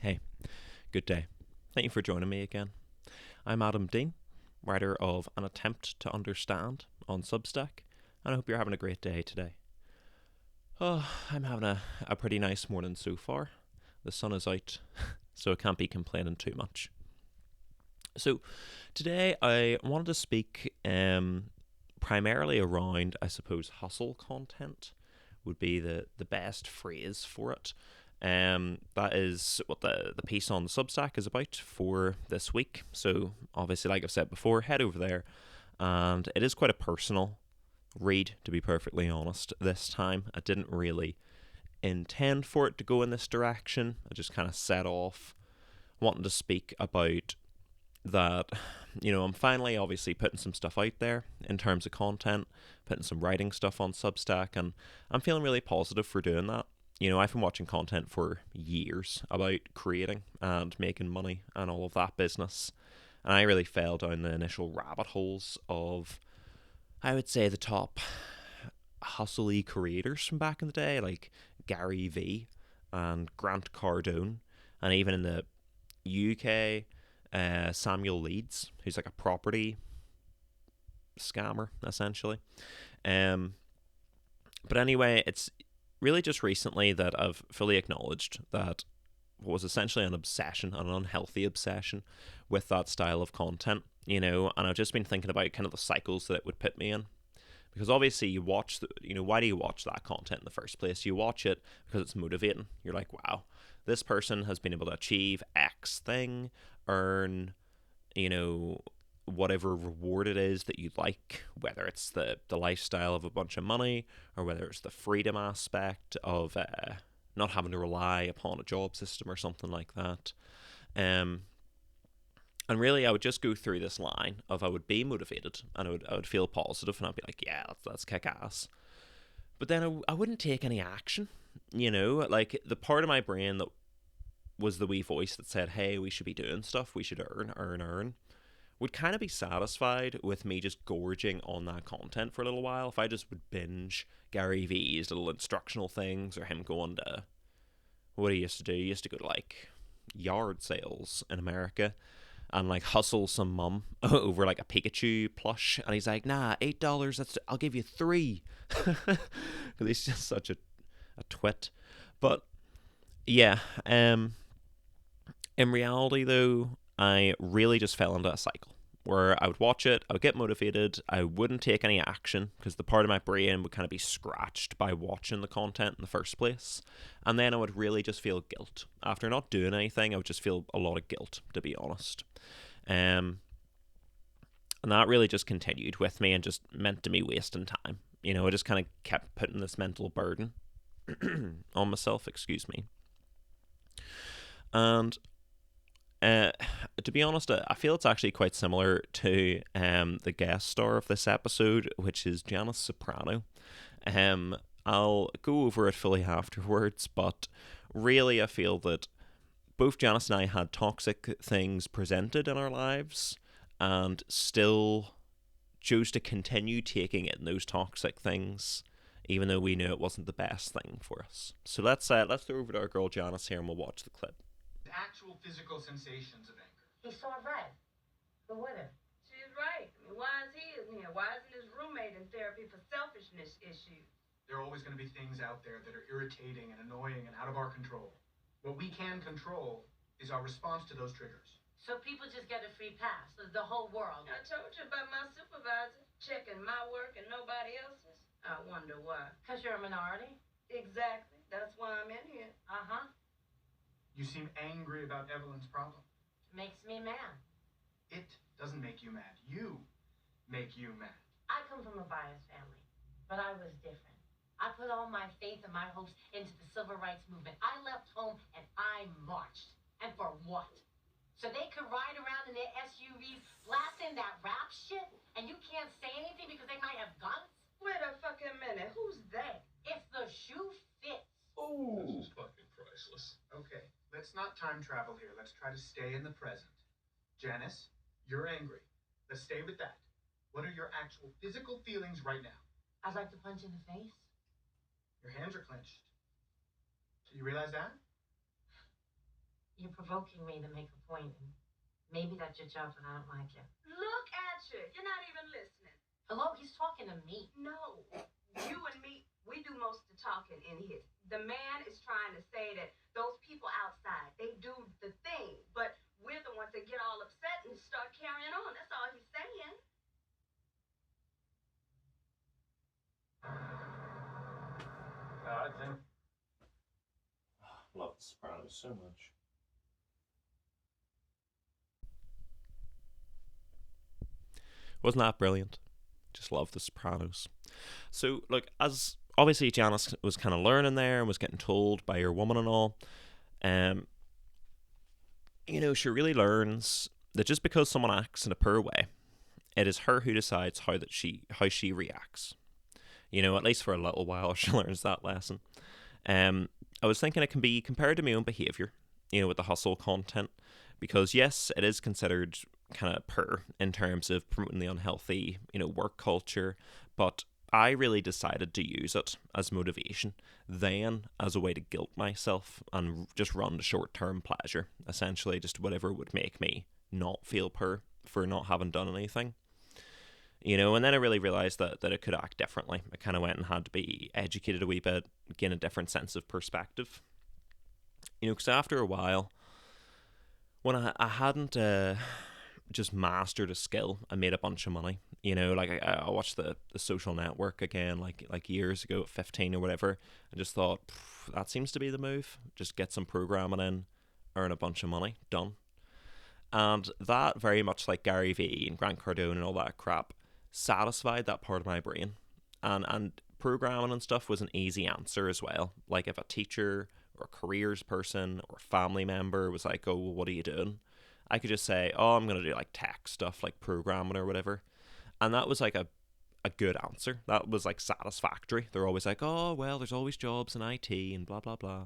Hey, good day. Thank you for joining me again. I'm Adam Dean, writer of An Attempt to Understand on Substack, and I hope you're having a great day today. Oh, I'm having a pretty nice morning so far. The sun is out, so I can't be complaining too much. So, today I wanted to speak primarily around, I suppose, hustle content would be the best phrase for it. That is what the piece on the Substack is about for this week. So, obviously, like I've said before, head over there. And it is quite a personal read, to be perfectly honest, this time. I didn't really intend for it to go in this direction. I just kind of set off wanting to speak about that. I'm finally obviously putting some stuff out there in terms of content, putting some writing stuff on Substack, and I'm feeling really positive for doing that. I've been watching content for years about creating and making money and all of that business. And I really fell down the initial rabbit holes of, I would say, the top hustle creators from back in the day, like Gary Vee and Grant Cardone, and even in the UK, Samuel Leeds, who's like a property scammer, essentially. Um, but anyway, it's really just recently that I've fully acknowledged that what was essentially an obsession, an unhealthy obsession with that style of content, and I've just been thinking about kind of the cycles that it would put me in. Because obviously you watch, why do you watch that content in the first place? You watch it because it's motivating. You're like, wow, this person has been able to achieve X thing, earn, you know, whatever reward it is that you like, whether it's the lifestyle of a bunch of money or whether it's the freedom aspect of not having to rely upon a job system or something like that. Um, and really, I would just go through this line of I would be motivated and I would feel positive and I'd be like, yeah, let's kick ass. But then I wouldn't take any action, like the part of my brain that was the wee voice that said, hey, we should be doing stuff, we should earn, would kind of be satisfied with me just gorging on that content for a little while. If I just would binge Gary Vee's little instructional things or him going to what he used to do, he used to go to like yard sales in America and like hustle some mum over like a Pikachu plush, and he's like, "Nah, $8. I'll give you three." Because he's just such a twit. But yeah, in reality though, I really just fell into a cycle where I would watch it, I would get motivated, I wouldn't take any action because the part of my brain would kind of be scratched by watching the content in the first place. And then I would really just feel guilt. After not doing anything, I would just feel a lot of guilt, to be honest. Um, and that really just continued with me and just meant to me wasting time. I just kind of kept putting this mental burden on myself, excuse me. And uh, to be honest, I feel it's actually quite similar to the guest star of this episode, which is Janice Soprano. I'll go over it fully afterwards, but really, I feel that both Janice and I had toxic things presented in our lives and still chose to continue taking in those toxic things, even though we knew it wasn't the best thing for us. So let's throw over to our girl Janice here and we'll watch the clip. Actual physical sensations of anger. He saw red. But what if? She's right. I mean, why is he in here? Why isn't his roommate in therapy for selfishness issues? There are always going to be things out there that are irritating and annoying and out of our control. What we can control is our response to those triggers. So people just get a free pass, the whole world. I told you about my supervisor checking my work and nobody else's. I wonder why. Because you're a minority? Exactly. That's why I'm in here. Uh-huh. You seem angry about Evelyn's problem. Makes me mad. It doesn't make you mad. You make you mad. I come from a biased family, but I was different. I put all my faith and my hopes into the civil rights movement. I left home and I marched. And for what? So they could ride around in their SUVs blasting that rap shit, and you can't say anything because they might have guns? Wait a fucking minute. Who's they? If the shoe fits. Oh. This is fucking priceless. Okay, let's not time travel here. Let's try to stay in the present. Janice, you're angry. Let's stay with that. What are your actual physical feelings right now? I'd like to punch in the face. Your hands are clenched. Do you realize that? You're provoking me to make a point, and maybe that's your job, but I don't like it. Look at you. You're not even listening. Hello, he's talking to me. No. You and me, we do most of the talking in here. The man is trying to say that those people outside, they do the thing, but we're the ones that get all upset and start carrying on. That's all he's saying. I think. Love The Sopranos so much. Wasn't that brilliant? Just love The Sopranos. So, look, as obviously Janice was kind of learning there and was getting told by her woman and all, um, she really learns that just because someone acts in a poor way, it is her who decides how she reacts. At least for a little while, she learns that lesson. I was thinking it can be compared to my own behaviour, with the hustle content, because yes, it is considered kind of poor in terms of promoting the unhealthy, work culture, but I really decided to use it as motivation, then as a way to guilt myself and just run to short-term pleasure, essentially just whatever would make me not feel poor for not having done anything. And then I really realised that it could act differently. I kind of went and had to be educated a wee bit, gain a different sense of perspective. Because after a while, when I hadn't just mastered a skill, I made a bunch of money. I watched the Social Network again, like years ago at 15 or whatever, and just thought, that seems to be the move. Just get some programming in, earn a bunch of money, done. And that, very much like Gary Vee and Grant Cardone and all that crap, satisfied that part of my brain. And programming and stuff was an easy answer as well. Like if a teacher or a careers person or a family member was like, oh, well, what are you doing? I could just say, oh, I'm going to do like tech stuff, like programming or whatever. And that was like a good answer. That was like satisfactory. They're always like, oh, well, there's always jobs in IT and blah, blah, blah.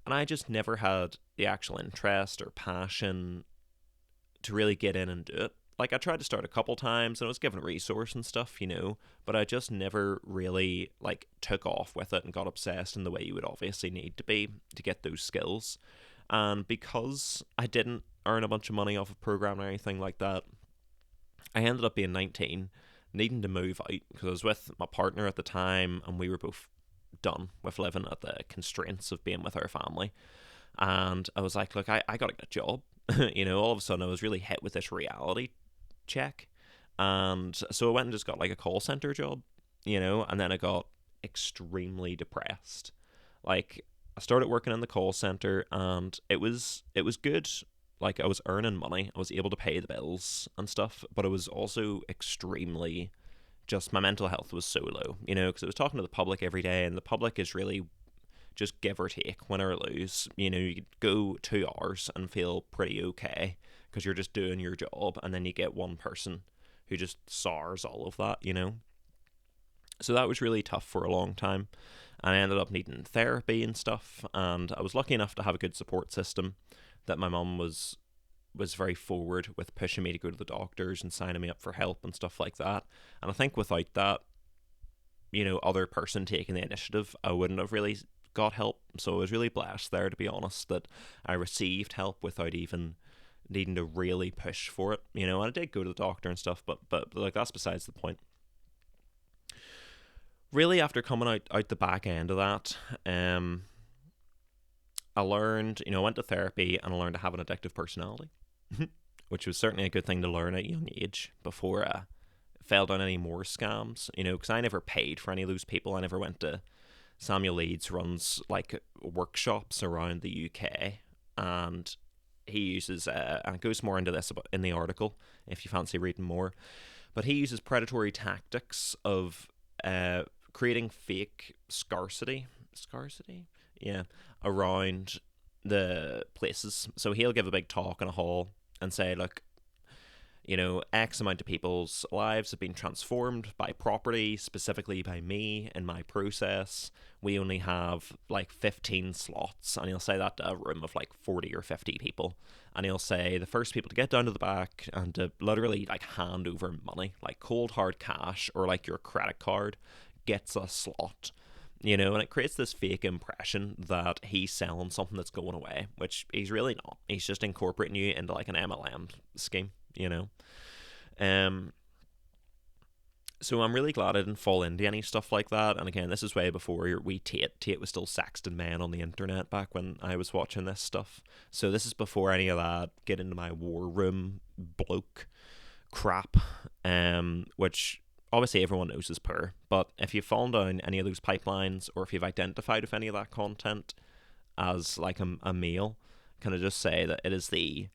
And I just never had the actual interest or passion to really get in and do it. Like I tried to start a couple times and I was given resource and stuff, but I just never really like took off with it and got obsessed in the way you would obviously need to be to get those skills. And because I didn't earn a bunch of money off of programming or anything like that, I ended up being 19, needing to move out because I was with my partner at the time and we were both done with living at the constraints of being with our family. And I was like, look, I got to get a job. All of a sudden I was really hit with this reality check. And so I went and just got like a call center job, and then I got extremely depressed. Like I started working in the call center and it was good. Like I was earning money, I was able to pay the bills and stuff, but it was also extremely just my mental health was so low, because I was talking to the public every day and the public is really just give or take, win or lose. You could go 2 hours and feel pretty okay because you're just doing your job, and then you get one person who just sours all of that, So that was really tough for a long time. And I ended up needing therapy and stuff, and I was lucky enough to have a good support system that my mum was very forward with pushing me to go to the doctors and signing me up for help and stuff like that. And I think without that, other person taking the initiative, I wouldn't have really got help. So I was really blessed there, to be honest, that I received help without even needing to really push for it. And I did go to the doctor and stuff, but like that's besides the point. Really, after coming out the back end of that, I learned, I went to therapy and I learned to have an addictive personality, which was certainly a good thing to learn at a young age before I fell down any more scams, because I never paid for any of those people. I never went to Samuel Leeds runs like workshops around the UK, and he uses, and it goes more into this in the article if you fancy reading more, but he uses predatory tactics of creating fake scarcity, around the places. So he'll give a big talk in a hall and say, look, X amount of people's lives have been transformed by property, specifically by me in my process. We only have like 15 slots. And he'll say that to a room of like 40 or 50 people. And he'll say the first people to get down to the back and to literally like hand over money, like cold hard cash or like your credit card, gets a slot. And it creates this fake impression that he's selling something that's going away, which he's really not. He's just incorporating you into like an MLM scheme. So I'm really glad I didn't fall into any stuff like that. And again, this is way before Tate was still sexting men on the internet back when I was watching this stuff. So this is before any of that get into my war room bloke crap, which obviously everyone knows is poor. But if you've fallen down any of those pipelines, or if you've identified with any of that content as like a meal, can I just say that it is the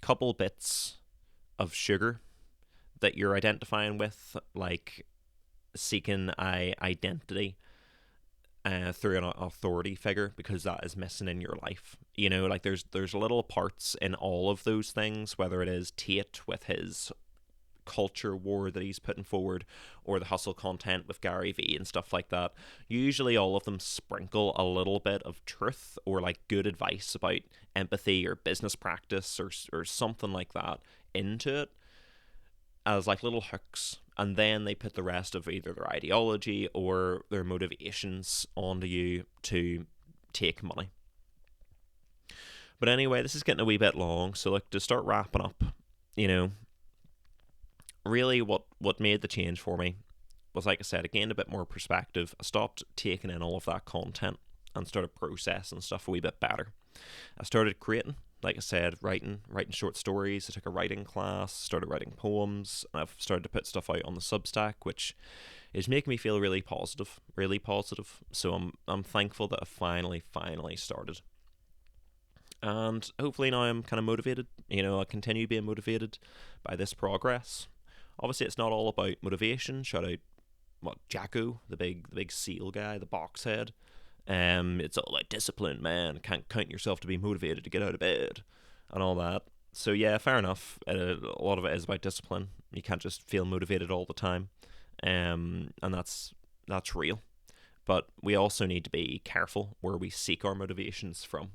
couple bits of sugar that you're identifying with, like seeking identity through an authority figure, because that is missing in your life. Like there's little parts in all of those things, whether it is Tate with his culture war that he's putting forward, or the hustle content with Gary Vee and stuff like that. Usually all of them sprinkle a little bit of truth or like good advice about empathy or business practice or something like that into it, as like little hooks, and then they put the rest of either their ideology or their motivations onto you to take money. But anyway, this is getting a wee bit long, so like to start wrapping up, really what made the change for me was, like I said, I gained a bit more perspective. I stopped taking in all of that content and started processing stuff a wee bit better. I started creating, like I said, writing short stories. I took a writing class, started writing poems, and I've started to put stuff out on the Substack, which is making me feel really positive. So I'm thankful that I finally started. And hopefully now I'm kind of motivated. I continue being motivated by this progress. Obviously, it's not all about motivation. Shout out, Jacko, the big seal guy, the box head. It's all like discipline, man. Can't count yourself to be motivated to get out of bed and all that. So yeah, fair enough. A lot of it is about discipline. You can't just feel motivated all the time, and that's real. But we also need to be careful where we seek our motivations from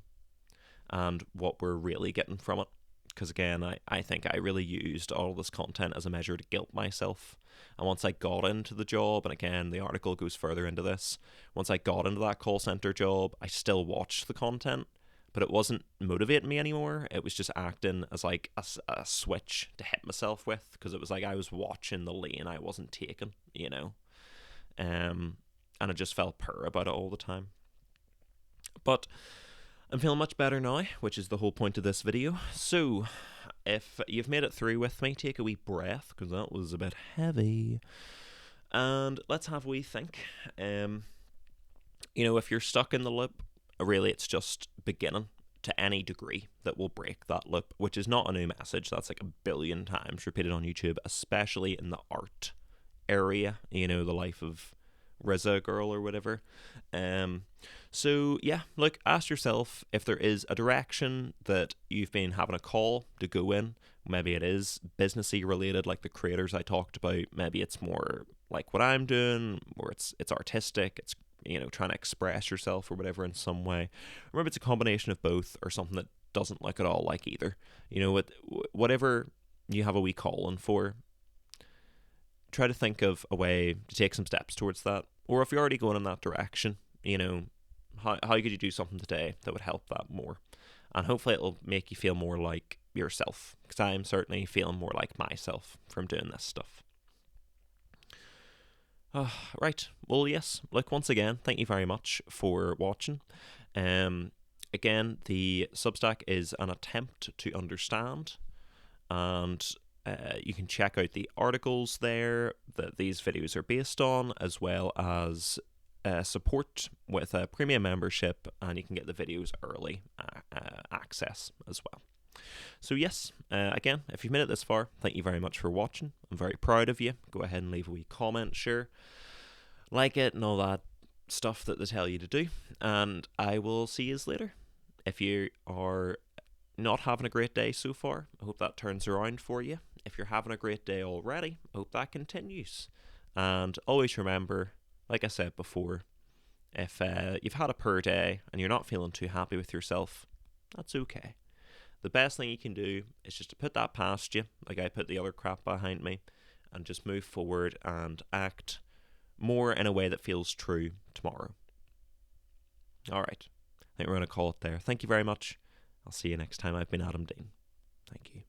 and what we're really getting from it. Because again, I think I really used all of this content as a measure to guilt myself. And once I got into the job, and again, the article goes further into this, once I got into that call center job, I still watched the content, but it wasn't motivating me anymore. It was just acting as like a switch to hit myself with, because it was like I was watching the lane I wasn't taking, and I just felt poor about it all the time. But I'm feeling much better now, which is the whole point of this video. So, if you've made it through with me, take a wee breath, because that was a bit heavy. And let's have a wee think. If you're stuck in the loop, really it's just beginning to any degree that will break that loop, which is not a new message. That's like 1 billion times repeated on YouTube, especially in the art area, the life of RZA girl or whatever. So yeah, look, ask yourself if there is a direction that you've been having a call to go in. Maybe it is businessy related, like the creators I talked about. Maybe it's more like what I'm doing, or it's artistic. It's trying to express yourself or whatever in some way. Or maybe it's a combination of both, or something that doesn't look at all like either. Whatever you have a wee calling for, try to think of a way to take some steps towards that. Or if you're already going in that direction, how could you do something today that would help that more? And hopefully it'll make you feel more like yourself, because I'm certainly feeling more like myself from doing this stuff. Right. Well, yes. Look, once again, thank you very much for watching. Again, the Substack is an attempt to understand, and you can check out the articles there that these videos are based on, as well as support with a premium membership, and you can get the videos early access as well. So yes, again, if you've made it this far, thank you very much for watching. I'm very proud of you. Go ahead and leave a wee comment, sure. Like it and all that stuff that they tell you to do. And I will see you later. If you are not having a great day so far, I hope that turns around for you. If you're having a great day already, I hope that continues. And always remember, like I said before, if you've had a poor day and you're not feeling too happy with yourself, that's okay. The best thing you can do is just to put that past you, like I put the other crap behind me, and just move forward and act more in a way that feels true tomorrow. All right. I think we're going to call it there. Thank you very much. I'll see you next time. I've been Adam Dean. Thank you.